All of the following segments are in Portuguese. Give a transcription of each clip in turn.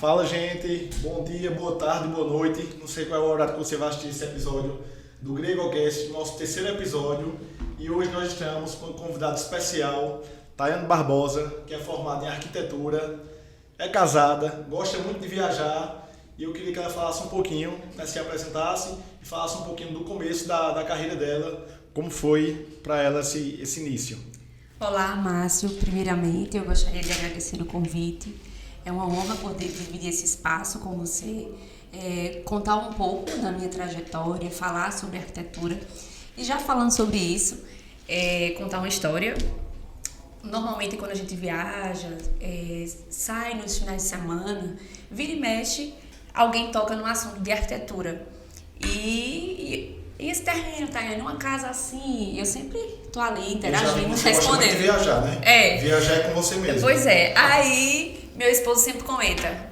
Fala, gente, bom dia, boa tarde, boa noite. Não sei qual é o horário que você vai assistir esse episódio do GregoCast, nosso terceiro episódio. E hoje nós estamos com um convidado especial, Tayane Barbosa, que é formada em arquitetura, é casada, gosta muito de viajar. E eu queria que ela falasse um pouquinho, se apresentasse e falasse um pouquinho do começo da carreira dela, como foi para ela esse início. Olá, Márcio. Primeiramente, eu gostaria de agradecer o convite. É uma honra poder dividir esse espaço com você, contar um pouco da minha trajetória, falar sobre arquitetura. E já falando sobre isso, contar uma história. Normalmente, quando a gente viaja, sai nos finais de semana, vira e mexe, alguém toca no assunto de arquitetura. E esse terreno, tá em uma casa assim, eu sempre tô ali interagindo, respondendo. Gosta muito de viajar, né? Viajar é com você mesmo. Pois é. Aí, meu esposo sempre comenta,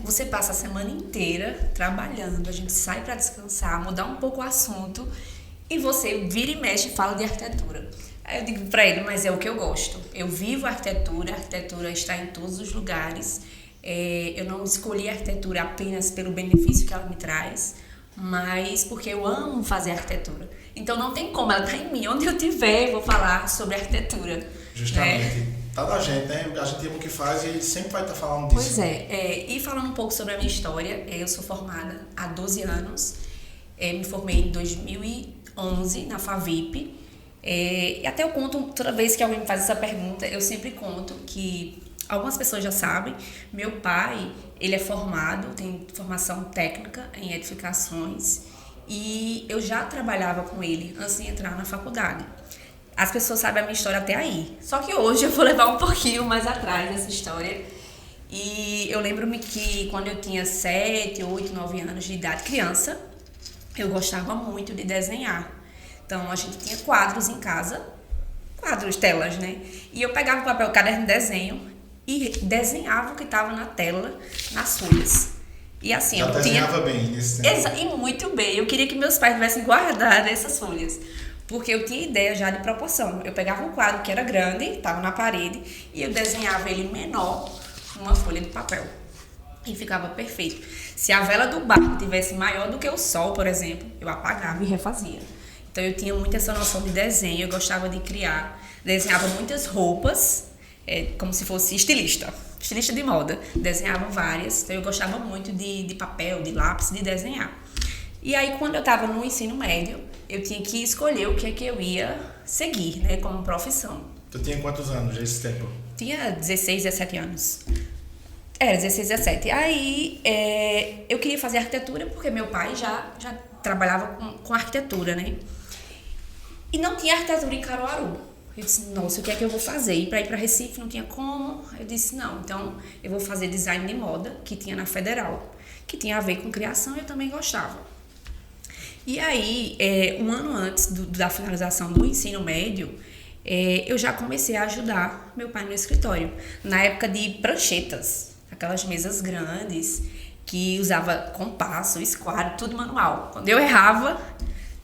você passa a semana inteira trabalhando, a gente sai para descansar, mudar um pouco o assunto e você vira e mexe e fala de arquitetura. Aí eu digo para ele, mas é o que eu gosto. Eu vivo a arquitetura está em todos os lugares. Eu não escolhi a arquitetura apenas pelo benefício que ela me traz, mas porque eu amo fazer arquitetura. Então não tem como, ela tá em mim. Onde eu estiver, eu vou falar sobre arquitetura. Justamente. Tá da gente, né? A gente ama o que faz e sempre vai estar falando disso. Pois e falando um pouco sobre a minha história, eu sou formada há 12 anos. Me formei em 2011 na FAVIP. E até eu conto, toda vez que alguém me faz essa pergunta, eu sempre conto que algumas pessoas já sabem, meu pai, ele é formado, tem formação técnica em edificações e eu já trabalhava com ele antes de entrar na faculdade. As pessoas sabem a minha história até aí, só que hoje eu vou levar um pouquinho mais atrás dessa história. E eu lembro-me que quando eu tinha 7, 8, 9 anos de idade, criança, eu gostava muito de desenhar. Então a gente tinha quadros em casa, telas, né? E eu pegava o papel, caderno de desenho e desenhava o que estava na tela, nas folhas. E assim, já desenhava bem nesse tempo. E muito bem. Eu queria que meus pais tivessem guardado essas folhas, porque eu tinha ideia já de proporção. Eu pegava um quadro que era grande, estava na parede, e eu desenhava ele menor numa folha de papel. E ficava perfeito. Se a vela do barco tivesse maior do que o sol, por exemplo, eu apagava e refazia. Então eu tinha muito essa noção de desenho, eu gostava de criar. Desenhava muitas roupas, como se fosse estilista de moda. Desenhava várias, então eu gostava muito de papel, de lápis, de desenhar. E aí quando eu estava no ensino médio, eu tinha que escolher o que é que eu ia seguir, né, como profissão. Tu tinha quantos anos nesse tempo? Tinha 16, 17 anos. Era 16, 17. Aí eu queria fazer arquitetura porque meu pai já trabalhava com arquitetura, né? E não tinha arquitetura em Caruaru. Eu disse, nossa, o que é que eu vou fazer? E para ir para Recife não tinha como. Eu disse, não, então eu vou fazer design de moda, que tinha na Federal, que tinha a ver com criação e eu também gostava. E aí, um ano antes da finalização do ensino médio, eu já comecei a ajudar meu pai no escritório. Na época de pranchetas, aquelas mesas grandes, que usava compasso, esquadro, tudo manual. Quando eu errava,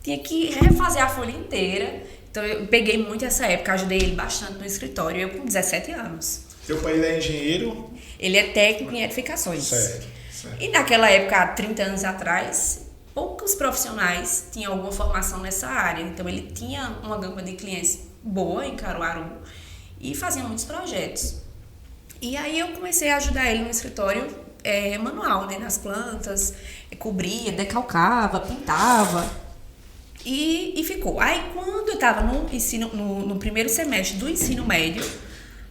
tinha que refazer a folha inteira. Então eu peguei muito essa época, ajudei ele bastante no escritório, eu com 17 anos. Seu pai ele é engenheiro? Ele é técnico em edificações. Certo. E naquela época, há 30 anos atrás, poucos profissionais tinham alguma formação nessa área. Então ele tinha uma gama de clientes boa em Caruaru e fazia muitos projetos. E aí eu comecei a ajudar ele no escritório manual, né, nas plantas, cobria, decalcava, pintava. E ficou. Aí, quando eu estava no primeiro semestre do ensino médio,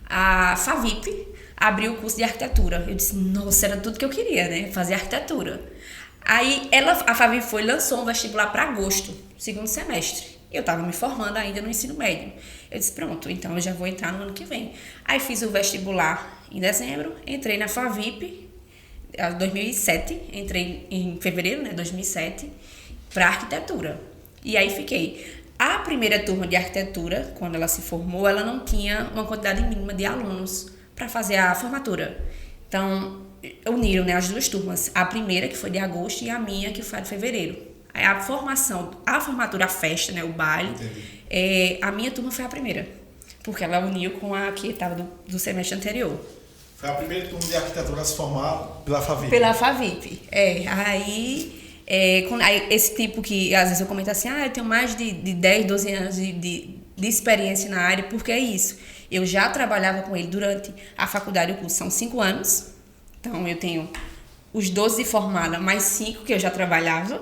a FAVIP abriu o curso de arquitetura. Eu disse, nossa, era tudo que eu queria, né? Fazer arquitetura. Aí, a FAVIP lançou um vestibular para agosto, segundo semestre. Eu estava me formando ainda no ensino médio. Eu disse, pronto, então eu já vou entrar no ano que vem. Aí, fiz o vestibular em dezembro, entrei na FAVIP, em 2007, entrei em fevereiro, né, 2007, para arquitetura. E aí fiquei. A primeira turma de arquitetura, quando ela se formou, ela não tinha uma quantidade mínima de alunos para fazer a formatura. Então, uniram, né, as duas turmas. A primeira, que foi de agosto, e a minha, que foi a de fevereiro. Aí a formatura, a festa, né, o baile, a minha turma foi a primeira. Porque ela uniu com a que estava do semestre anterior. Foi a primeira turma de arquitetura a se formar pela FAVIP. Pela FAVIP, aí esse tipo que às vezes eu comento assim, eu tenho mais de 10, 12 anos de experiência na área, porque é isso. Eu já trabalhava com ele durante a faculdade, o curso são 5 anos, então eu tenho os 12 de formada, mais 5 que eu já trabalhava,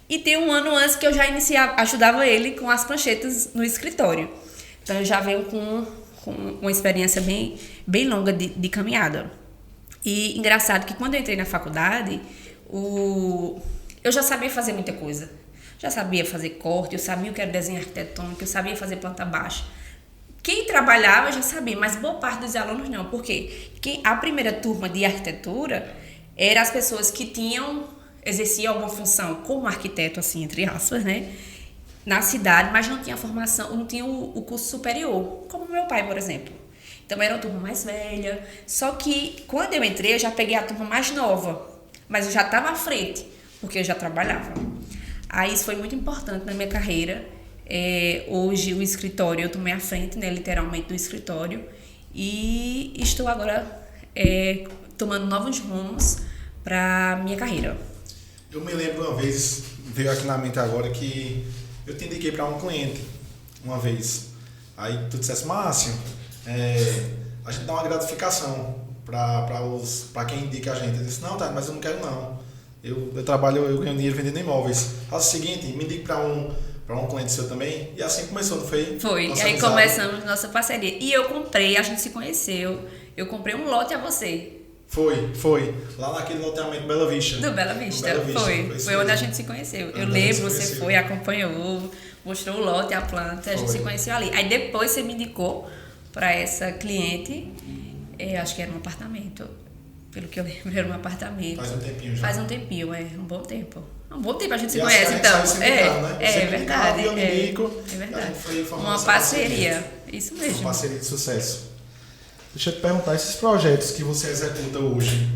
e tem um ano antes que eu já ajudava ele com as pranchetas no escritório. Então eu já venho com uma experiência bem longa de caminhada. E engraçado que quando eu entrei na faculdade, eu já sabia fazer muita coisa. Já sabia fazer corte, eu sabia o que era desenho arquitetônico, eu sabia fazer planta baixa. Quem trabalhava já sabia, mas boa parte dos alunos não. Por quê? A primeira turma de arquitetura eram as pessoas que exerciam alguma função como arquiteto, assim, entre aspas, né? Na cidade, mas não tinha formação, não tinha o curso superior, como meu pai, por exemplo. Então era uma turma mais velha. Só que quando eu entrei, eu já peguei a turma mais nova, mas eu já estava à frente, porque eu já trabalhava. Aí isso foi muito importante na minha carreira. Hoje o escritório, eu tomei à frente, né, literalmente do escritório, e estou agora tomando novos rumos para minha carreira. Eu me lembro uma vez, veio aqui na mente agora, que eu te indiquei para um cliente uma vez. Aí tu dissesse, Márcio, a gente dá uma gratificação para quem indica a gente. Eu disse, não, tá, mas eu não quero não. Eu trabalho, eu ganho dinheiro vendendo imóveis. Faz o seguinte, me indique para um cliente seu também. E assim começou, não foi? Foi, nossa aí amizade. Começamos nossa parceria. E eu comprei, a gente se conheceu, eu comprei um lote a você. Foi. Lá naquele loteamento Bela Vista. Do Bela Vista, foi onde a gente se conheceu. Eu lembro, você foi, acompanhou, mostrou o lote, a planta, a gente se conheceu ali. Aí depois você me indicou para essa cliente, acho que era um apartamento, pelo que eu lembro, era um apartamento. Faz um tempinho já. Faz um tempinho, um bom tempo. Um bom tempo a gente se E conhece, assim então. É verdade. É verdade. Uma parceria. Isso mesmo. Uma parceria de sucesso. Deixa eu te perguntar, esses projetos que você executa hoje,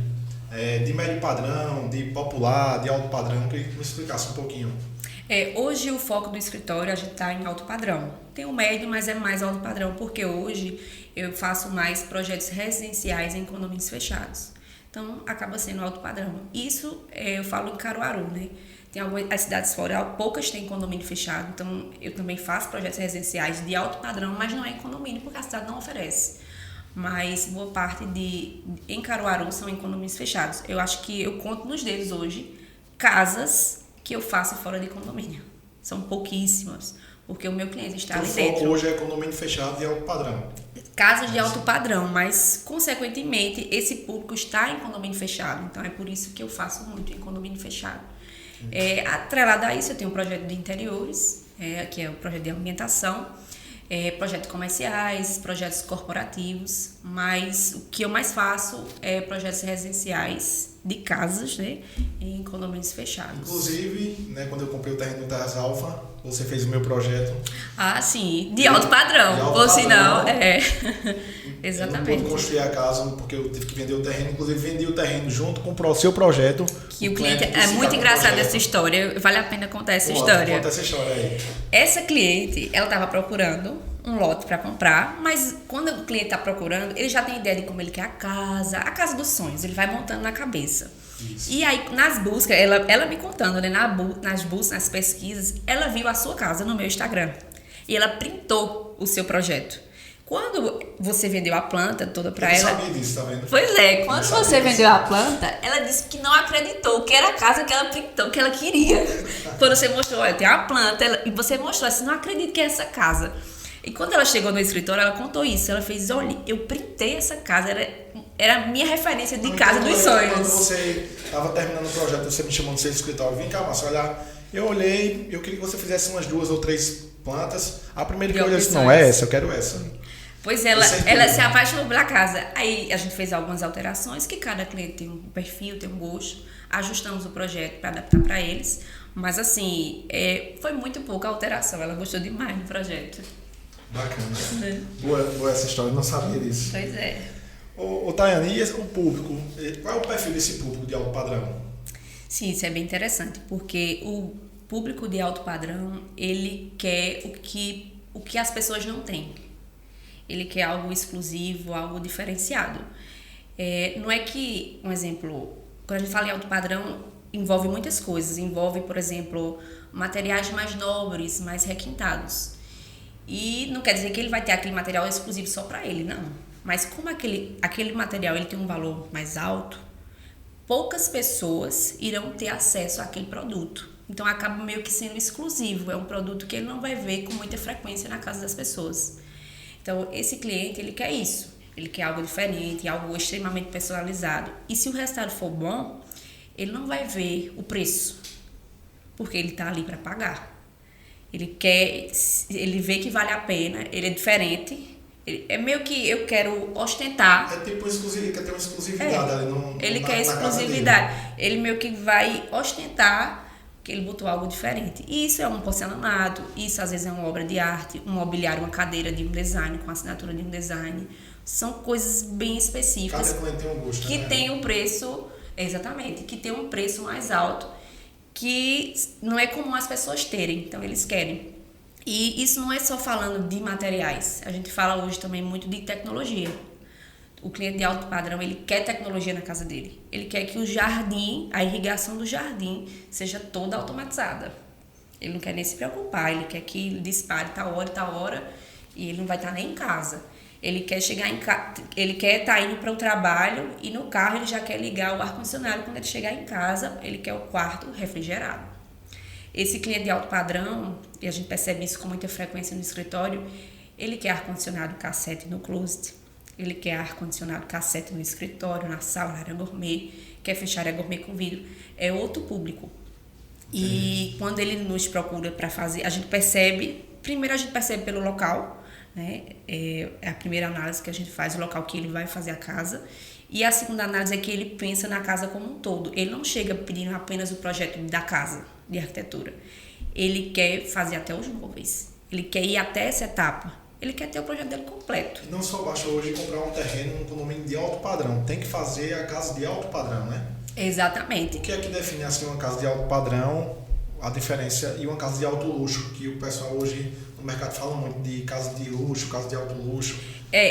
de médio padrão, de popular, de alto padrão, eu queria que me explicasse um pouquinho. Hoje o foco do escritório, a gente está em alto padrão. Tem o médio, mas é mais alto padrão, porque hoje eu faço mais projetos residenciais em condomínios fechados. Então, acaba sendo alto padrão. Isso eu falo em Caruaru, né? Tem algumas cidades fora, poucas têm condomínio fechado, então eu também faço projetos residenciais de alto padrão, mas não é em condomínio, porque a cidade não oferece. Mas boa parte em Caruaru são em condomínios fechados. Eu acho que eu conto nos dedos hoje casas que eu faço fora de condomínio. São pouquíssimas, porque o meu cliente está ali dentro. Então, hoje é condomínio fechado de alto padrão. Casas de alto padrão, mas, consequentemente, esse público está em condomínio fechado. Então, é por isso que eu faço muito em condomínio fechado. Atrelado a isso, eu tenho um projeto de interiores, que é o projeto de ambientação, projetos comerciais, projetos corporativos, mas o que eu mais faço é projetos residenciais de casas, né, em condomínios fechados. Inclusive, né, quando eu comprei o terreno do Terras Alfa, você fez o meu projeto. Ah, sim, de alto padrão, por sinal, exatamente. Eu não pude construir a casa porque eu tive que vender o terreno, inclusive vendi o terreno junto com o seu projeto. Que o cliente é muito engraçado essa história, vale a pena contar essa história. Conta essa história aí. Essa cliente, ela estava procurando um lote para comprar, mas quando o cliente está procurando, ele já tem ideia de como ele quer a casa dos sonhos, ele vai montando na cabeça. Isso. E aí, nas buscas, ela me contando, né, nas buscas, nas pesquisas, ela viu a sua casa no meu Instagram e ela printou o seu projeto. Quando você vendeu a planta toda para ela... Eu sabia disso, tá vendo? Pois é, quando você vendeu a planta, ela disse que não acreditou, que era a casa que ela printou, que ela queria. Quando você mostrou, olha, tem a planta, e você mostrou assim, não acredito que é essa casa. E quando ela chegou no escritório, ela contou isso. Ela fez, olha, eu printei essa casa, era a minha referência de casa dos sonhos. Quando você estava terminando o projeto, você me chamou no seu escritório, vem cá, Márcio, olha, eu olhei, eu queria que você fizesse umas 2 ou 3 plantas. A primeira que eu olhei disse, não é essa, eu quero essa. Pois ela se apaixonou pela casa. Aí a gente fez algumas alterações, que cada cliente tem um perfil, tem um gosto. Ajustamos o projeto para adaptar para eles. Mas assim, foi muito pouca alteração. Ela gostou demais do projeto. Bacana. Boa essa história, eu não sabia disso. Pois é. Ô Tayane, e o público? Qual é o perfil desse público de alto padrão? Sim, isso é bem interessante, porque o público de alto padrão, ele quer o que as pessoas não têm. Ele quer algo exclusivo, algo diferenciado. Não é que, um exemplo, quando a gente fala em alto padrão, envolve muitas coisas. Envolve, por exemplo, materiais mais nobres, mais requintados. E não quer dizer que ele vai ter aquele material exclusivo só para ele, não. Mas como aquele material ele tem um valor mais alto, poucas pessoas irão ter acesso àquele produto. Então acaba meio que sendo exclusivo, é um produto que ele não vai ver com muita frequência na casa das pessoas. Então esse cliente ele quer isso, ele quer algo diferente, algo extremamente personalizado. E se o resultado for bom, ele não vai ver o preço, porque ele está ali para pagar. Ele vê que vale a pena, ele é diferente. É meio que eu quero ostentar. É tipo ele quer ter uma exclusividade ali ele quer exclusividade. Ele meio que vai ostentar que ele botou algo diferente. E isso é um porcelanato, isso às vezes é uma obra de arte, um mobiliário, uma cadeira de um design, com a assinatura de um design. São coisas bem específicas. Cada cliente tem um gosto, que tem um preço, exatamente, que tem um preço mais alto, que não é comum as pessoas terem, então eles querem. E isso não é só falando de materiais, a gente fala hoje também muito de tecnologia. O cliente de alto padrão, ele quer tecnologia na casa dele. Ele quer que o jardim, a irrigação do jardim, seja toda automatizada. Ele não quer nem se preocupar, ele quer que ele dispare tal hora, e ele não vai estar nem em casa. Ele quer chegar em casa, ele quer estar indo para o trabalho e no carro ele já quer ligar o ar-condicionado. Quando ele chegar em casa, ele quer o quarto refrigerado. Esse cliente de alto padrão, e a gente percebe isso com muita frequência no escritório, ele quer ar-condicionado cassete no closet, ele quer ar-condicionado cassete no escritório, na sala, na área gourmet, quer fechar a área gourmet com vidro. É outro público. E quando ele nos procura para fazer, a gente percebe, primeiro a gente percebe pelo local, né? É a primeira análise que a gente faz, o local que ele vai fazer a casa. E a segunda análise é que ele pensa na casa como um todo. Ele não chega pedindo apenas o projeto da casa de arquitetura. Ele quer fazer até os móveis. Ele quer ir até essa etapa. Ele quer ter o projeto dele completo. E não só basta hoje comprar um terreno, um condomínio de alto padrão. Tem que fazer a casa de alto padrão, né? Exatamente. O que é que define assim uma casa de alto padrão, a diferença, e uma casa de alto luxo, que o pessoal hoje no mercado fala muito de casa de luxo, casa de alto luxo.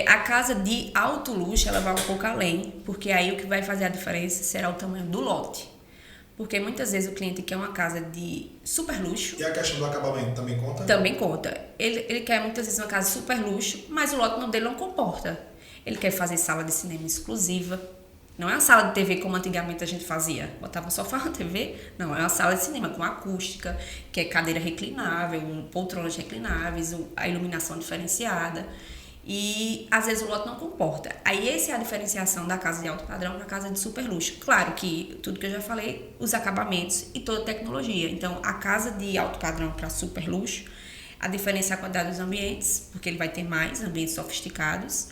A casa de alto luxo, ela vai um pouco além, porque aí o que vai fazer a diferença será o tamanho do lote. Porque muitas vezes o cliente quer uma casa de super luxo. E a questão do acabamento também conta? Também conta. Ele quer muitas vezes uma casa de super luxo, mas o lote dele não comporta. Ele quer fazer sala de cinema exclusiva. Não é uma sala de TV como antigamente a gente fazia. Botava um sofá na TV. Não, é uma sala de cinema com acústica, que é cadeira reclinável, poltronas reclináveis, a iluminação diferenciada. E às vezes o lote não comporta. Aí essa é a diferenciação da casa de alto padrão para a casa de super luxo. Claro que tudo que eu já falei, os acabamentos e toda a tecnologia. Então a casa de alto padrão para super luxo, a diferença é a quantidade dos ambientes, porque ele vai ter mais ambientes sofisticados,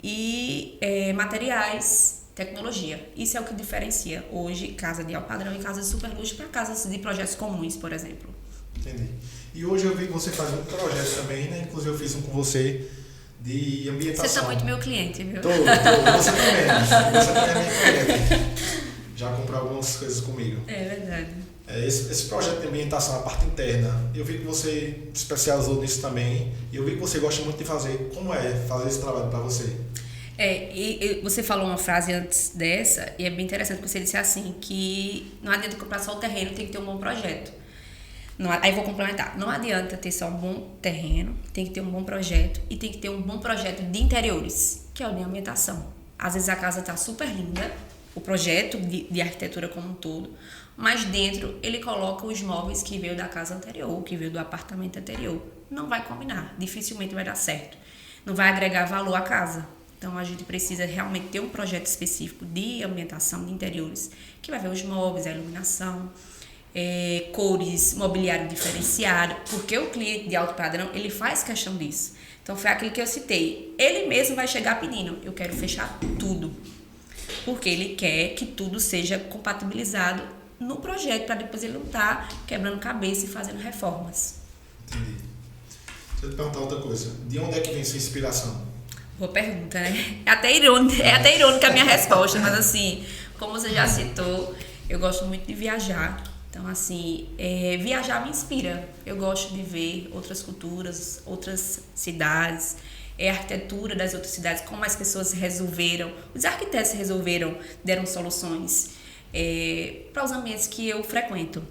e materiais, tecnologia. Isso é o que diferencia hoje casa de alto padrão e casa de super luxo para casas de projetos comuns, por exemplo. Entendi. E hoje eu vi que você faz um projeto também, né? Inclusive eu fiz um com você de ambientação. Você está muito meu cliente, viu? Tô. Você também. Você também é minha cliente. Já comprou algumas coisas comigo. É verdade. Esse projeto de ambientação, a parte interna, eu vi que você se especializou nisso também. E eu vi que você gosta muito de fazer. Como é fazer esse trabalho para você? E você falou uma frase antes dessa, e é bem interessante que você disse assim, que não adianta comprar só o terreno, tem que ter um bom projeto. Aí vou complementar. Não adianta ter só um bom terreno, tem que ter um bom projeto e tem que ter um bom projeto de interiores, que é o de ambientação. Às vezes a casa está super linda, o projeto de arquitetura como um todo, mas dentro ele coloca os móveis que veio da casa anterior, que veio do apartamento anterior. Não vai combinar, dificilmente vai dar certo. Não vai agregar valor à casa. Então a gente precisa realmente ter um projeto específico de ambientação de interiores, que vai ver os móveis, a iluminação, cores, mobiliário diferenciado, porque o cliente de alto padrão, ele faz questão disso. Então foi aquilo que eu citei, ele mesmo vai chegar pedindo, eu quero fechar tudo, porque ele quer que tudo seja compatibilizado no projeto, para depois ele não estar quebrando cabeça e fazendo reformas. Entendi. Deixa eu te perguntar outra coisa, de onde é que vem sua inspiração? Boa pergunta, né? É até irônica a minha resposta, mas assim, como você já citou, eu gosto muito de viajar. Então, assim, viajar me inspira. Eu gosto de ver outras culturas, outras cidades. a arquitetura das outras cidades, como as pessoas resolveram, os arquitetos resolveram, deram soluções para os ambientes que eu frequento.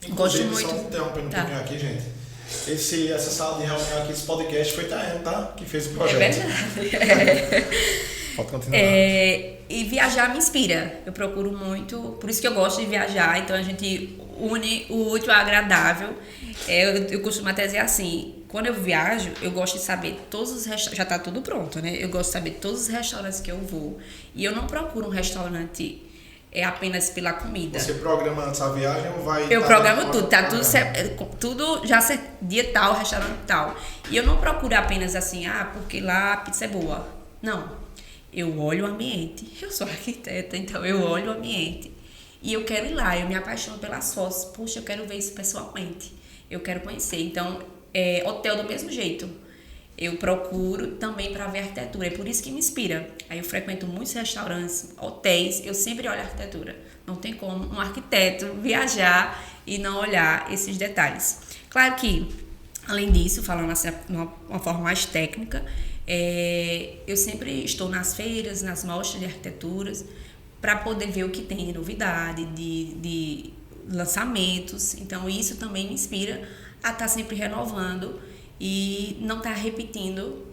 Inclusive, Gosto muito. só interrompendo um pouquinho aqui, gente. Essa sala de reunião aqui, esse podcast foi Tayane, tá? Que fez o projeto. É verdade. Pode continuar. E viajar me inspira. Eu procuro muito, por isso que eu gosto de viajar. Então a gente une o útil ao agradável. Eu costumo até dizer assim, quando eu viajo, eu gosto de saber todos os restaurantes, já tá tudo pronto, né? Eu gosto de saber todos os restaurantes que eu vou. E eu não procuro um restaurante apenas pela comida. Você programa antes a viagem ou vai... Eu programo tudo, tá tudo já dia tal, restaurante tal. E eu não procuro apenas assim, porque lá a pizza é boa. Não. Eu olho o ambiente. Eu sou arquiteta, então eu olho o ambiente. E eu quero ir lá, eu me apaixono pelas fotos. Puxa, eu quero ver isso pessoalmente. Eu quero conhecer. Então, hotel do mesmo jeito. Eu procuro também para ver arquitetura. É por isso que me inspira. Aí eu frequento muitos restaurantes, hotéis. Eu sempre olho a arquitetura. Não tem como um arquiteto viajar e não olhar esses detalhes. Claro que, além disso, falando assim, de uma forma mais técnica, eu sempre estou nas feiras, nas mostras de arquiteturas, para poder ver o que tem de novidade, de lançamentos. Então, isso também me inspira a estar sempre renovando e não estar repetindo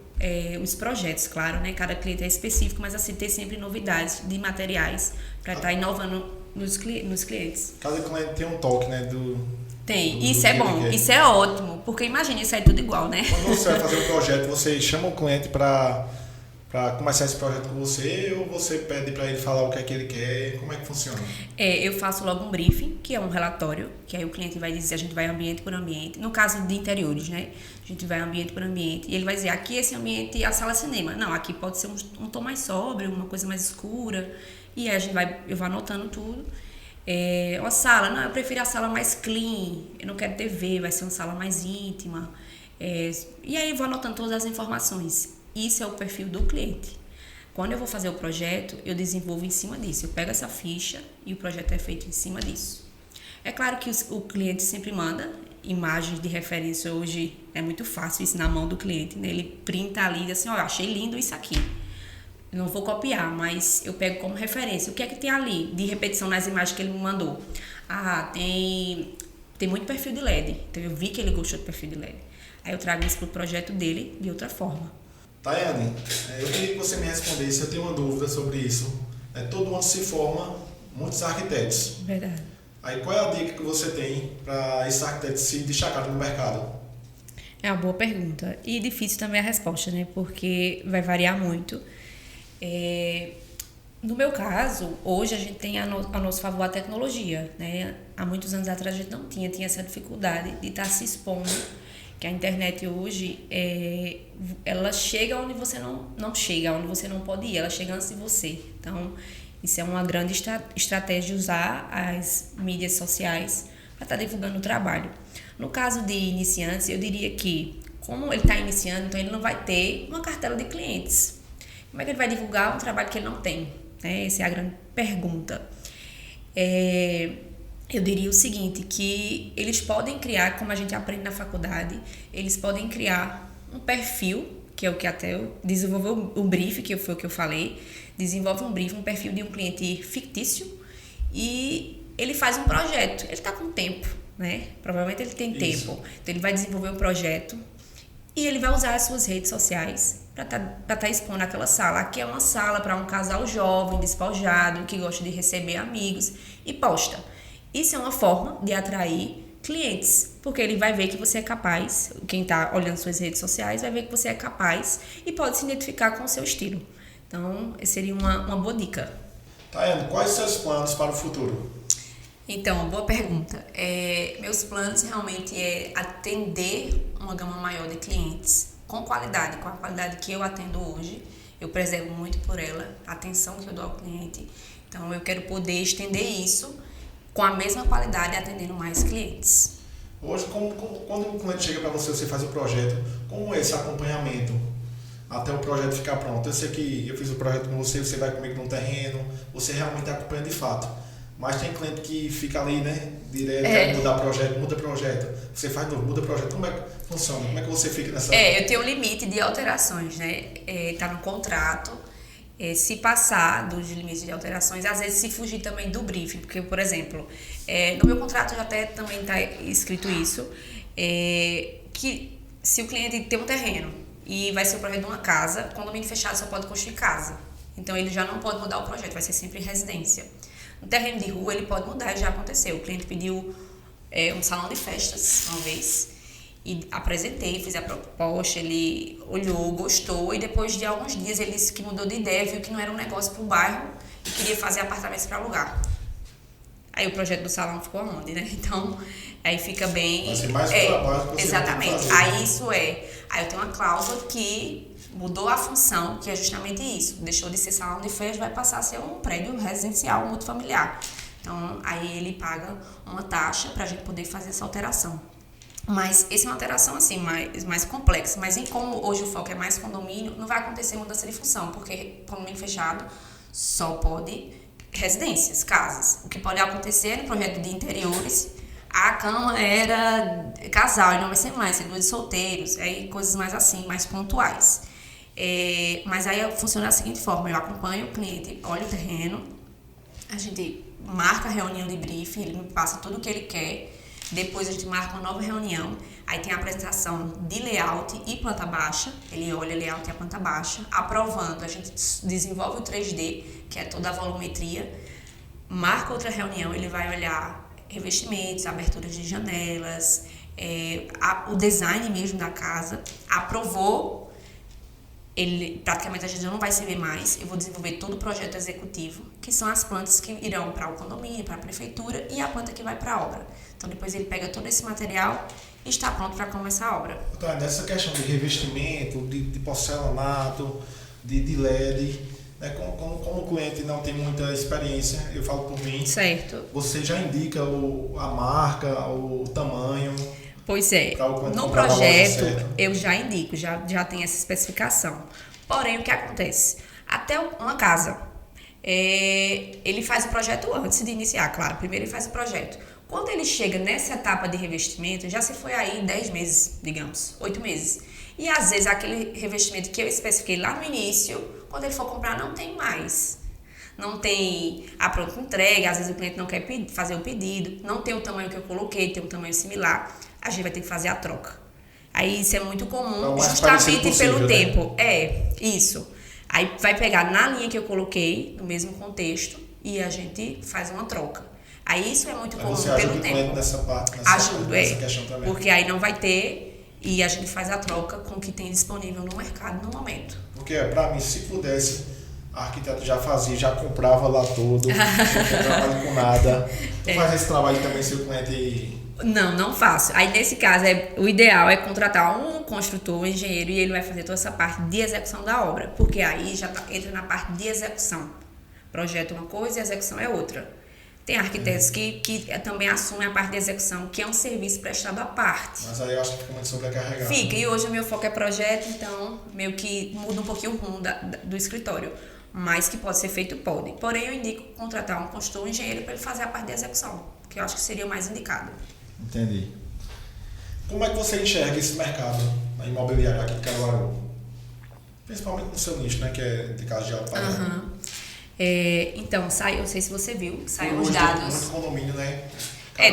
os projetos, claro, né? Cada cliente é específico, mas assim, ter sempre novidades de materiais para estar inovando nos clientes. Cada cliente tem um toque, né? Tem, isso é bom, isso é ótimo, porque imagina, isso é tudo igual, né? Quando você vai fazer um projeto, você chama o cliente para começar esse projeto com você ou você pede para ele falar o que é que ele quer? Como é que funciona? Eu faço logo um briefing, que é um relatório, que aí o cliente vai dizer, a gente vai ambiente por ambiente, no caso de interiores, né? A gente vai ambiente por ambiente, e ele vai dizer, aqui esse ambiente é a sala cinema. Não, aqui pode ser um tom mais sóbrio, uma coisa mais escura, e aí eu vou anotando tudo. Uma sala, não, eu prefiro a sala mais clean, eu não quero TV, vai ser uma sala mais íntima. E aí eu vou anotando todas as informações. Isso é o perfil do cliente. Quando eu vou fazer o projeto, eu desenvolvo em cima disso. Eu pego essa ficha e o projeto é feito em cima disso. É claro que o cliente sempre manda imagens de referência. Hoje é muito fácil isso na mão do cliente, né? Ele printa ali e diz assim, achei lindo isso aqui. Eu não vou copiar, mas eu pego como referência. O que é que tem ali de repetição nas imagens que ele me mandou? Tem muito perfil de LED. Então eu vi que ele gostou do perfil de LED. Aí eu trago isso para o projeto dele de outra forma. Tayane, eu queria que você me respondesse, eu tenho uma dúvida sobre isso. Todo ano se forma muitos arquitetos. Verdade. Aí qual é a dica que você tem para esses arquitetos se destacarem no mercado? É uma boa pergunta. E difícil também a resposta, né? Porque vai variar muito. No meu caso, hoje a gente tem a nosso favor a tecnologia, né? Há muitos anos atrás a gente não tinha essa dificuldade de estar se expondo, que a internet hoje, ela chega onde você não chega, onde você não pode ir, ela chega antes de você. Então, isso é uma grande estratégia de usar as mídias sociais para estar divulgando o trabalho. No caso de iniciantes, eu diria que, como ele está iniciando, então ele não vai ter uma cartela de clientes. Como é que ele vai divulgar um trabalho que ele não tem? Essa é a grande pergunta. Eu diria o seguinte, que eles podem criar, como a gente aprende na faculdade, eles podem criar um perfil, que é o que até eu desenvolvi o brief, que foi o que eu falei, desenvolve um brief, um perfil de um cliente fictício e ele faz um projeto. Ele está com tempo, né? Provavelmente ele tem tempo. Então ele vai desenvolver um projeto e ele vai usar as suas redes sociais para estar expondo aquela sala. Aqui é uma sala para um casal jovem, despojado, que gosta de receber amigos e posta. Isso é uma forma de atrair clientes, porque ele vai ver que você é capaz, quem está olhando suas redes sociais vai ver que você é capaz e pode se identificar com o seu estilo. Então, seria uma boa dica. Tayane, quais são os seus planos para o futuro? Então, boa pergunta. Meus planos realmente é atender uma gama maior de clientes com a qualidade que eu atendo hoje. Eu preservo muito por ela, a atenção que eu dou ao cliente. Então, eu quero poder estender isso com a mesma qualidade, atendendo mais clientes. Hoje, quando o cliente chega para você, você faz o projeto, como é esse acompanhamento até o projeto ficar pronto? Eu sei que eu fiz o projeto com você, você vai comigo no terreno, você realmente acompanha de fato. Mas tem cliente que fica ali, né? Direto, quer mudar projeto, muda projeto. Você faz novo, muda projeto. Como é que funciona? Como é que você fica nessa... Eu tenho um limite de alterações, né? Tá no contrato. Se passar dos limites de alterações, às vezes se fugir também do briefing. Porque, por exemplo, no meu contrato já até também está escrito isso, que se o cliente tem um terreno e vai ser o projeto de uma casa, condomínio fechado só pode construir casa. Então, ele já não pode mudar o projeto, vai ser sempre residência. No terreno de rua, ele pode mudar, já aconteceu. O cliente pediu um salão de festas uma vez e apresentei, fiz a proposta, ele olhou, gostou e depois de alguns dias ele disse que mudou de ideia, viu que não era um negócio para o bairro e queria fazer apartamentos para alugar. Aí o projeto do salão ficou onde, né? Então, aí fica bem... Vai ser mais trabalho que você exatamente. tem que fazer. Aí isso Aí eu tenho uma cláusula que mudou a função, que é justamente isso. Deixou de ser salão de festas, vai passar a ser um prédio residencial multifamiliar. Então, aí ele paga uma taxa para a gente poder fazer essa alteração. Mas essa é uma alteração assim, mais complexa. Mas como hoje o foco é mais condomínio, não vai acontecer mudança de função, porque condomínio fechado só pode residências, casas. O que pode acontecer no projeto de interiores, a cama era casal e não vai ser mais, ser duas solteiros, aí coisas mais assim, mais pontuais. Mas aí funciona da seguinte forma: eu acompanho o cliente, olho o terreno, a gente marca a reunião de briefing, ele me passa tudo o que ele quer, depois a gente marca uma nova reunião, aí tem a apresentação de layout e planta baixa, ele olha o layout e a planta baixa, aprovando, a gente desenvolve o 3D, que é toda a volumetria, marca outra reunião, ele vai olhar revestimentos, aberturas de janelas, o design mesmo da casa, aprovou. Ele, praticamente a gente não vai se ver mais, eu vou desenvolver todo o projeto executivo, que são as plantas que irão para o condomínio, para a prefeitura e a planta que vai para a obra. Então depois ele pega todo esse material e está pronto para começar a obra. Então, nessa questão de revestimento, de porcelanato, de LED, né, como o cliente não tem muita experiência, eu falo por mim, certo. Você já indica a marca, o tamanho... Pois é, no projeto eu já indico, já tem essa especificação. Porém, o que acontece? Até uma casa, ele faz o projeto antes de iniciar, claro. Primeiro ele faz o projeto. Quando ele chega nessa etapa de revestimento, já se foi aí 10 meses, digamos, 8 meses. E às vezes aquele revestimento que eu especifiquei lá no início, quando ele for comprar, não tem mais. Não tem a pronta entrega, às vezes o cliente não quer fazer o pedido, não tem o tamanho que eu coloquei, tem um tamanho similar, a gente vai ter que fazer a troca. Aí isso é muito comum, justamente pelo tempo. Isso. Aí vai pegar na linha que eu coloquei, no mesmo contexto, e a gente faz uma troca. Aí isso é muito comum pelo tempo. Nessa parte, ajudo, nessa questão também. Porque aí não vai ter, e a gente faz a troca com o que tem disponível no mercado no momento. Porque pra mim, se pudesse... A arquiteto já fazia, já comprava lá tudo, não trabalha com nada. Tu faz esse trabalho também, se o cliente... Não faço. Aí, nesse caso, o ideal é contratar um construtor, um engenheiro, e ele vai fazer toda essa parte de execução da obra, porque aí já entra na parte de execução. Projeto é uma coisa e execução é outra. Tem arquitetos que também assumem a parte de execução, que é um serviço prestado à parte. Mas aí eu acho que fica muito sobrecarregado. Fica, e hoje o meu foco é projeto, então meio que muda um pouquinho o rumo do escritório. Mas que pode ser feito, pode. Porém, eu indico contratar um consultor, um engenheiro, para ele fazer a parte de execução, que eu acho que seria o mais indicado. Entendi. Como é que você enxerga esse mercado na imobiliária aqui de Caruaru? Principalmente no seu nicho, né, que é de casa de alto padrão. Então, eu não sei se você viu, saíram os dados. Muito condomínio, né?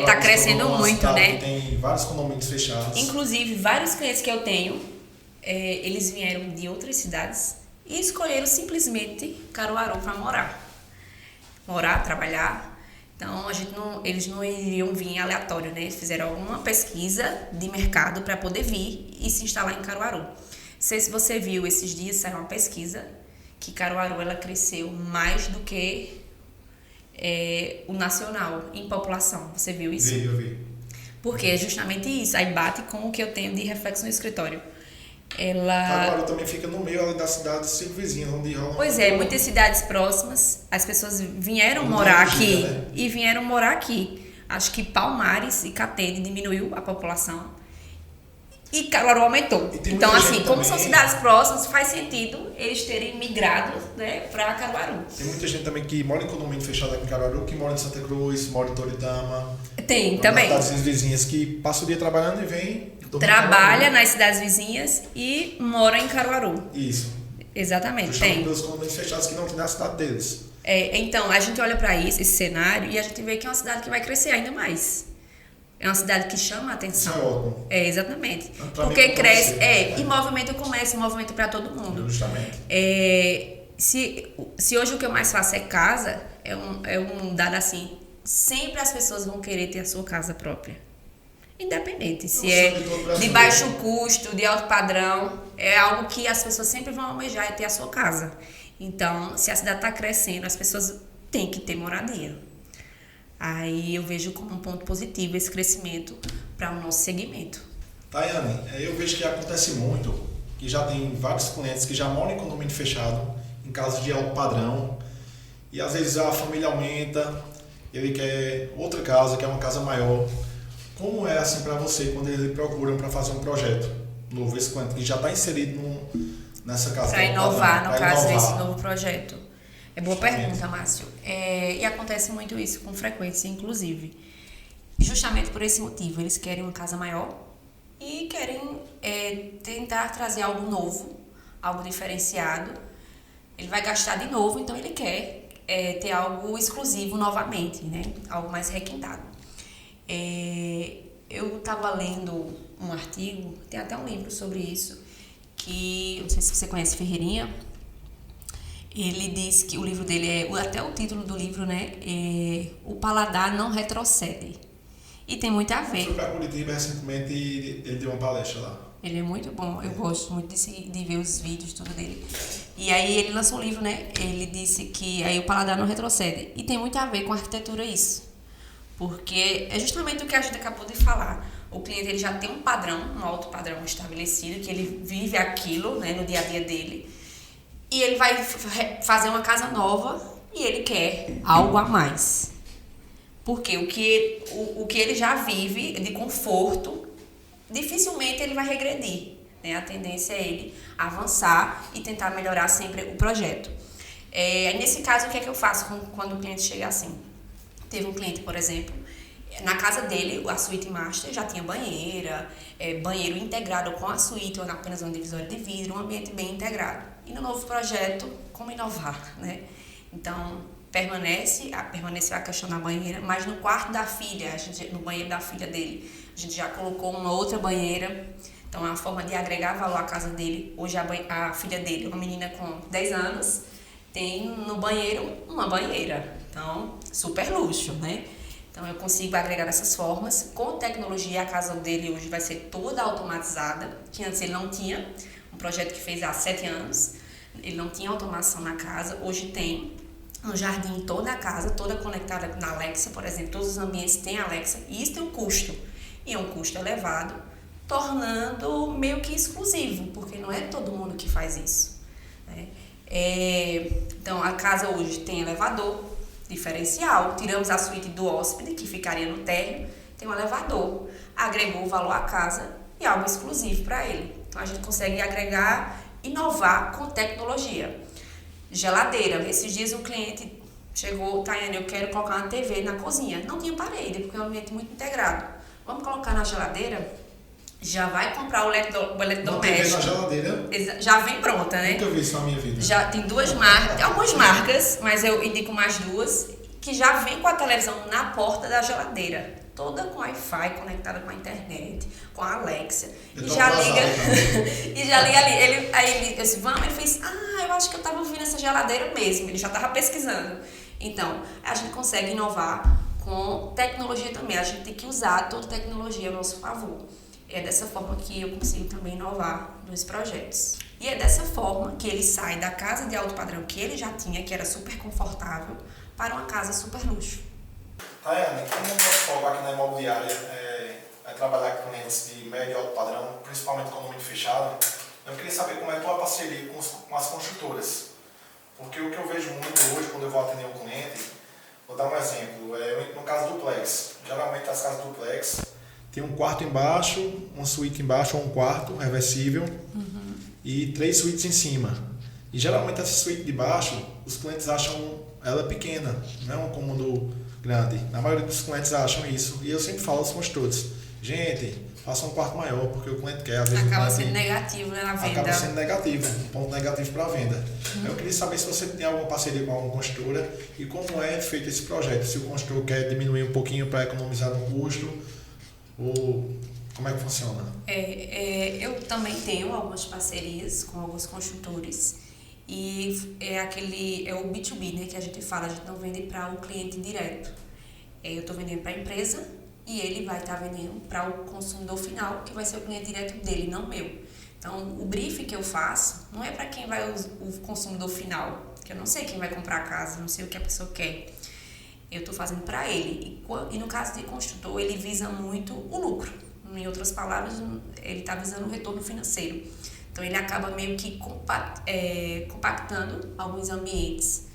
Tá crescendo muito, né? Tem vários condomínios fechados. Inclusive, vários clientes que eu tenho, eles vieram de outras cidades e escolheram simplesmente Caruaru para morar, trabalhar. Então, eles não iriam vir aleatório, né? Eles fizeram alguma pesquisa de mercado para poder vir e se instalar em Caruaru. Não sei se você viu, esses dias saiu uma pesquisa que Caruaru ela cresceu mais do que o nacional em população. Você viu isso? Eu vi. Porque é justamente isso. Aí bate com o que eu tenho de reflexo no escritório. Caruaru também fica no meio ali da cidade circunvizinha, onde rola... Pois é, muitas cidades próximas, as pessoas vieram morar aqui, né? E vieram morar aqui. Acho que Palmares e Catende diminuiu a população. E Caruaru aumentou. Então, assim, como são cidades próximas, faz sentido eles terem migrado, né, para Caruaru. Tem muita gente também que mora em condomínio fechado aqui em Caruaru, que mora em Santa Cruz, mora em Toritama. Tem também. Cidades vizinhas que passa o dia trabalhando e vem... Trabalha nas cidades vizinhas e mora em Caruaru. Isso. Exatamente, justamente tem. Pelos condomínios fechados que não tem na cidade deles. Então, a gente olha para isso, esse cenário, e a gente vê que é uma cidade que vai crescer ainda mais. É uma cidade que chama a atenção. Isso é ótimo. Exatamente. Pra porque mim, cresce, e movimenta o comércio, movimenta para todo mundo. Justamente. Se hoje o que eu mais faço é casa, é um dado assim, sempre as pessoas vão querer ter a sua casa própria. Independente, se é de baixo custo, de alto padrão, é algo que as pessoas sempre vão almejar, é ter a sua casa. Então, se a cidade está crescendo, as pessoas têm que ter moradia. Aí eu vejo como um ponto positivo esse crescimento para o nosso segmento. Tayane, eu vejo que acontece muito, que já tem vários clientes que já moram em condomínio fechado, em casas de alto padrão, e às vezes a família aumenta, ele quer outra casa, quer uma casa maior. Como é assim para você quando eles procuram para fazer um projeto novo, esse cliente que já está inserido nessa casa? Para inovar, no caso, desse novo projeto. É boa pergunta, Márcio. E acontece muito isso, com frequência, inclusive. Justamente por esse motivo, eles querem uma casa maior e querem tentar trazer algo novo, algo diferenciado. Ele vai gastar de novo, então ele quer ter algo exclusivo novamente, né? Algo mais requintado. Eu estava lendo um artigo, tem até um livro sobre isso, que, não sei se você conhece Ferreirinha, ele diz que o livro dele até o título do livro, né, O Paladar Não Retrocede. E tem muito a ver. Eu fui para Curitiba recentemente e ele deu uma palestra lá. Ele é muito bom, eu gosto muito de ver os vídeos, tudo dele. E aí ele lançou um livro, né, ele disse que aí o paladar não retrocede. E tem muito a ver com a arquitetura isso. Porque é justamente o que a gente acabou de falar. O cliente ele já tem um padrão, um alto padrão estabelecido, que ele vive aquilo, né, no dia a dia dele. E ele vai fazer uma casa nova e ele quer algo a mais. Porque o que ele já vive de conforto, dificilmente ele vai regredir. Né? A tendência é ele avançar e tentar melhorar sempre o projeto. Nesse caso, o que é que eu faço quando o cliente chega assim? Teve um cliente, por exemplo, na casa dele, a suíte master já tinha banheira, banheiro integrado com a suíte, ou apenas uma divisória de vidro, um ambiente bem integrado. E no novo projeto, como inovar, né? Então, permaneceu a questão da banheira, mas no quarto da filha, no banheiro da filha dele, a gente já colocou uma outra banheira. Então, é uma forma de agregar valor à casa dele. Hoje, a filha dele, uma menina com 10 anos, tem no banheiro uma banheira. Então, super luxo, né? Então, eu consigo agregar dessas formas. Com tecnologia, a casa dele hoje vai ser toda automatizada, que antes ele não tinha. Um projeto que fez há 7 anos. Ele não tinha automação na casa, hoje tem. No jardim, toda a casa, toda conectada na Alexa, por exemplo. Todos os ambientes têm Alexa. E isso tem um custo. E é um custo elevado, tornando meio que exclusivo, porque não é todo mundo que faz isso. Né? Então, a casa hoje tem elevador diferencial, tiramos a suíte do hóspede, que ficaria no térreo, tem um elevador, agregou valor à casa e algo exclusivo para ele. Então a gente consegue agregar, inovar com tecnologia. Geladeira, esses dias um cliente chegou, Tayane, eu quero colocar uma TV na cozinha, não tinha parede, porque é um ambiente muito integrado. Vamos colocar na geladeira? Já vai comprar o eletrodoméstico. Uma TV na geladeira? Já vem pronta, né? Nunca vi isso na minha vida. Já tem duas marcas, algumas marcas, mas eu indico mais duas, que já vem com a televisão na porta da geladeira. Toda com Wi-Fi, conectada com a internet, com a Alexa. E já liga. E já liga ali. Aí ele disse, vamos, ele fez, eu acho que eu estava ouvindo essa geladeira mesmo. Ele já estava pesquisando. Então, a gente consegue inovar com tecnologia também. A gente tem que usar toda tecnologia a nosso favor. É dessa forma que eu consigo também inovar nos projetos. E é dessa forma que ele sai da casa de alto padrão que ele já tinha, que era super confortável, para uma casa super luxo. Tayane, como nosso foco aqui na imobiliária é trabalhar com clientes de médio e alto padrão, principalmente condomínio fechado, eu queria saber como é a tua parceria com as construtoras. Porque o que eu vejo muito hoje, quando eu vou atender um cliente, vou dar um exemplo, no caso duplex. Geralmente as casas duplex tem um quarto quarto embaixo, uma suíte embaixo ou um quarto reversível e 3 suítes em cima. E geralmente essa suíte de baixo, os clientes acham ela pequena, não é um cômodo grande. Na maioria dos clientes acham isso. E eu sempre falo aos construtores, gente, faça um quarto maior, porque o cliente quer. Às vezes acaba sendo negativo, né, na venda. Acaba sendo negativo, um ponto negativo para a venda. Eu queria saber se você tem alguma parceria com alguma construtora e como é feito esse projeto. Se o construtor quer diminuir um pouquinho para economizar no custo, ou como é que funciona? Eu também tenho algumas parcerias com alguns construtores. E é o B2B, né, que a gente fala, a gente não vende para o cliente direto. Eu estou vendendo para a empresa e ele vai estar vendendo para o consumidor final, que vai ser o cliente direto dele, não meu. Então, o briefing que eu faço não é para quem vai o consumidor final, que eu não sei quem vai comprar a casa, não sei o que a pessoa quer. Eu estou fazendo para ele. E no caso de construtor, ele visa muito o lucro. Em outras palavras, ele está visando o retorno financeiro. Então, ele acaba meio que compactando alguns ambientes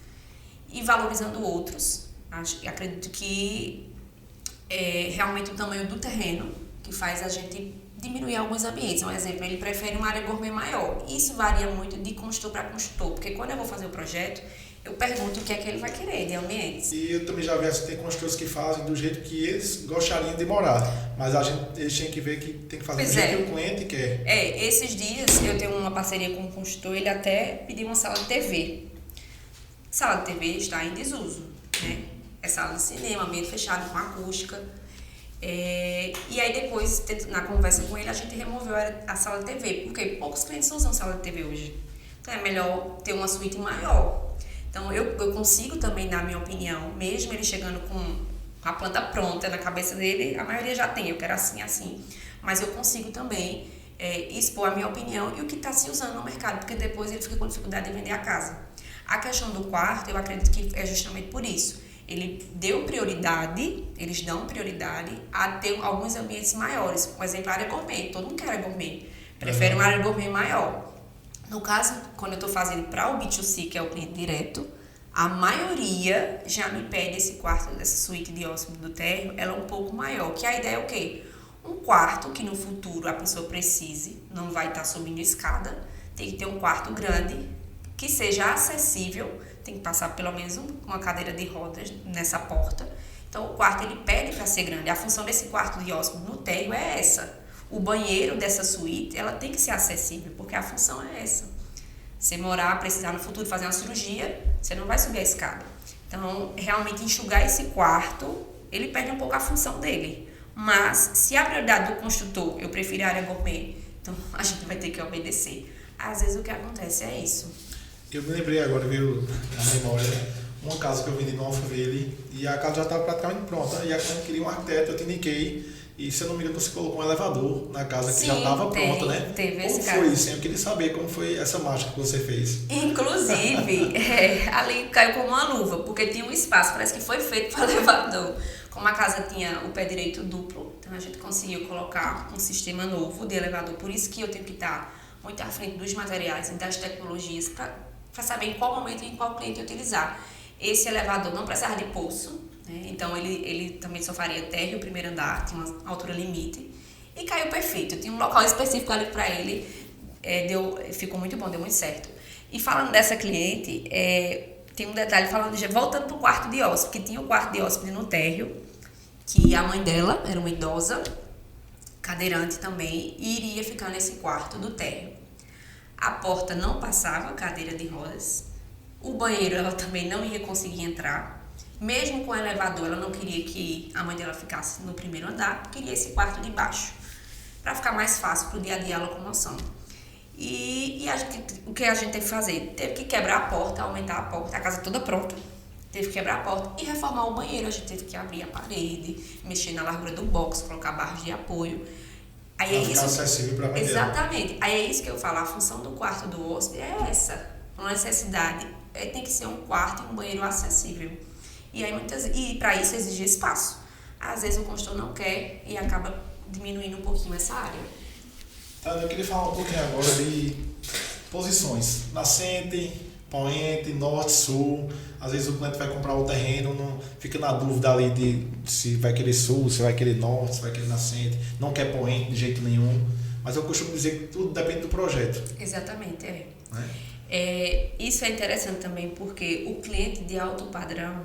e valorizando outros. Acredito que realmente o tamanho do terreno que faz a gente diminuir alguns ambientes. Um exemplo, ele prefere uma área gourmet maior. Isso varia muito de construtor para construtor, porque quando eu vou fazer o projeto, eu pergunto o que é que ele vai querer de ambientes. E eu também já vi assim, tem construtores que fazem do jeito que eles gostariam de morar, mas eles têm que ver que tem que fazer do jeito que o cliente quer. Esses dias eu tenho uma parceria com um construtor, ele até pediu uma sala de TV. Sala de TV está em desuso, né? É sala de cinema, ambiente fechado, com acústica. E aí depois, na conversa com ele, a gente removeu a sala de TV, porque poucos clientes usam sala de TV hoje. Então é melhor ter uma suíte maior. Então eu consigo também dar a minha opinião, mesmo ele chegando com a planta pronta na cabeça dele, a maioria já tem, eu quero assim, assim. Mas eu consigo também expor a minha opinião e o que está se usando no mercado, porque depois ele fica com dificuldade de vender a casa. A questão do quarto, eu acredito que é justamente por isso. Eles dão prioridade a ter alguns ambientes maiores. Por exemplo, a área gourmet. Todo mundo quer área gourmet. Prefere uma área gourmet maior. No caso, quando eu estou fazendo para o B2C, que é o cliente direto, a maioria já me pede esse quarto, dessa suíte de hóspede do térreo, ela é um pouco maior. Que a ideia é o quê? Um quarto que no futuro a pessoa precise, não vai estar subindo escada, tem que ter um quarto grande, que seja acessível, tem que passar pelo menos uma cadeira de rodas nessa porta. Então o quarto ele pede para ser grande. A função desse quarto de hóspede no térreo é essa. O banheiro dessa suíte, ela tem que ser acessível, porque a função é essa. Você morar, precisar no futuro fazer uma cirurgia, você não vai subir a escada. Então, realmente enxugar esse quarto, ele perde um pouco a função dele. Mas, se a prioridade do construtor, eu prefiro a área gourmet, então a gente vai ter que obedecer. Às vezes o que acontece é isso. Eu me lembrei agora, viu, na memória, uma casa que eu vendi no Alphaville e a casa já estava praticamente pronta. E a cliente queria um arquiteto, eu te indiquei. E se eu não me engano, você colocou um elevador na casa que já estava pronta, né? Teve como foi isso? Eu queria saber como foi essa mágica que você fez. Inclusive, ali caiu como uma luva, porque tinha um espaço, parece que foi feito para elevador. Como a casa tinha o pé direito duplo, então a gente conseguiu colocar um sistema novo de elevador. Por isso que eu tenho que estar muito à frente dos materiais e das tecnologias para saber em qual momento e em qual cliente utilizar. Esse elevador não precisava de poço. Então ele também só faria térreo, o primeiro andar, tinha uma altura limite e caiu perfeito. Tinha um local específico ali para ele, ficou muito bom, deu muito certo. E falando dessa cliente, tem um detalhe, voltando para o quarto de hóspede, que tinha o quarto de hóspede no térreo, que a mãe dela era uma idosa, cadeirante também, e iria ficar nesse quarto do térreo. A porta não passava cadeira de rodas, o banheiro ela também não ia conseguir entrar. Mesmo com o elevador, ela não queria que a mãe dela ficasse no primeiro andar, queria esse quarto de baixo, para ficar mais fácil para o dia a dia a locomoção. E o que a gente teve que fazer? Teve que quebrar a porta, aumentar a porta, a casa toda pronta. Teve que quebrar a porta e reformar o banheiro. A gente teve que abrir a parede, mexer na largura do box, colocar barras de apoio. Aí é isso. Acessível para a mãe dela. Exatamente. Aí é isso que eu falo, a função do quarto do hóspede é essa. Uma necessidade tem que ser um quarto e um banheiro acessível. E para isso exige espaço. Às vezes o construtor não quer e acaba diminuindo um pouquinho essa área. Tá, eu queria falar um pouquinho agora de posições. Nascente, poente, norte, sul. Às vezes o cliente vai comprar o terreno, não, fica na dúvida ali de se vai querer sul, se vai querer norte, se vai querer nascente, não quer poente de jeito nenhum. Mas eu costumo dizer que tudo depende do projeto. Exatamente, Né? Isso é interessante também porque o cliente de alto padrão,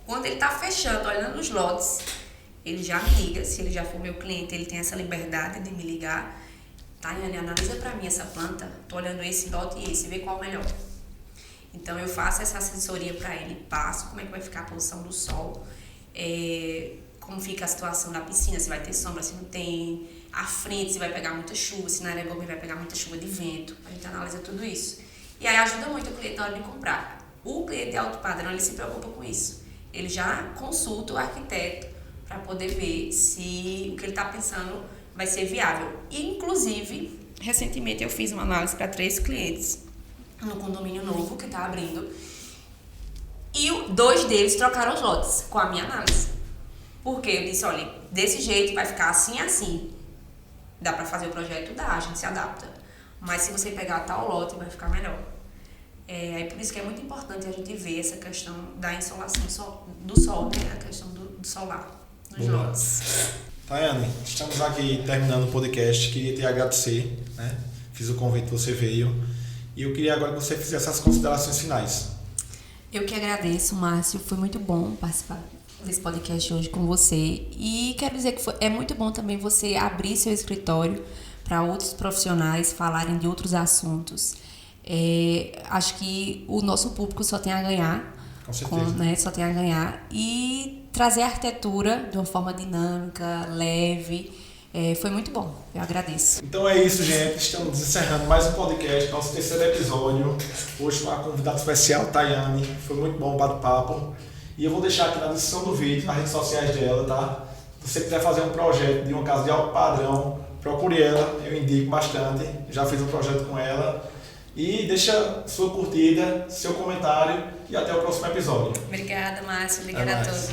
quando ele está fechando, olhando os lotes, ele já me liga. Se ele já for meu cliente, ele tem essa liberdade de me ligar. Tayane, analisa para mim essa planta, tô olhando esse lote e esse, vê qual é o melhor. Então eu faço essa assessoria para ele, passo como é que vai ficar a posição do sol, como fica a situação da piscina, se vai ter sombra, se não tem, a frente, se vai pegar muita chuva, se na área gourmet vai pegar muita chuva de vento. A gente analisa tudo isso. E aí ajuda muito o cliente na hora de comprar. O cliente de alto padrão, ele se preocupa com isso. Ele já consulta o arquiteto para poder ver se o que ele está pensando vai ser viável. E, inclusive, recentemente eu fiz uma análise para 3 clientes no condomínio novo que está abrindo. E 2 deles trocaram os lotes com a minha análise. Porque eu disse, olha, desse jeito vai ficar assim e assim. Dá para fazer o projeto? Dá, a gente se adapta. Mas se você pegar tal lote, vai ficar melhor. É por isso que é muito importante a gente ver essa questão da insolação do sol, né? A questão do solar nos lotes. Tayane, estamos aqui terminando o podcast. Queria te agradecer, né? Fiz o convite, você veio. E eu queria agora que você fizesse as considerações finais. Eu que agradeço, Márcio. Foi muito bom participar desse podcast hoje com você. E quero dizer que é muito bom também você abrir seu escritório para outros profissionais falarem de outros assuntos. Acho que o nosso público só tem a ganhar. Com certeza. Né, só tem a ganhar. E trazer a arquitetura de uma forma dinâmica, leve. Foi muito bom. Eu agradeço. Então é isso, gente. Estamos encerrando mais um podcast, nosso 3º episódio. Hoje com a convidada especial, Tayane. Foi muito bom o bate-papo. E eu vou deixar aqui na descrição do vídeo, nas redes sociais dela, tá? Se você quiser fazer um projeto de uma casa de alto padrão, procure ela. Eu indico bastante. Já fiz um projeto com ela. E deixa sua curtida, seu comentário e até o próximo episódio. Obrigada, Márcio. Obrigada a todos.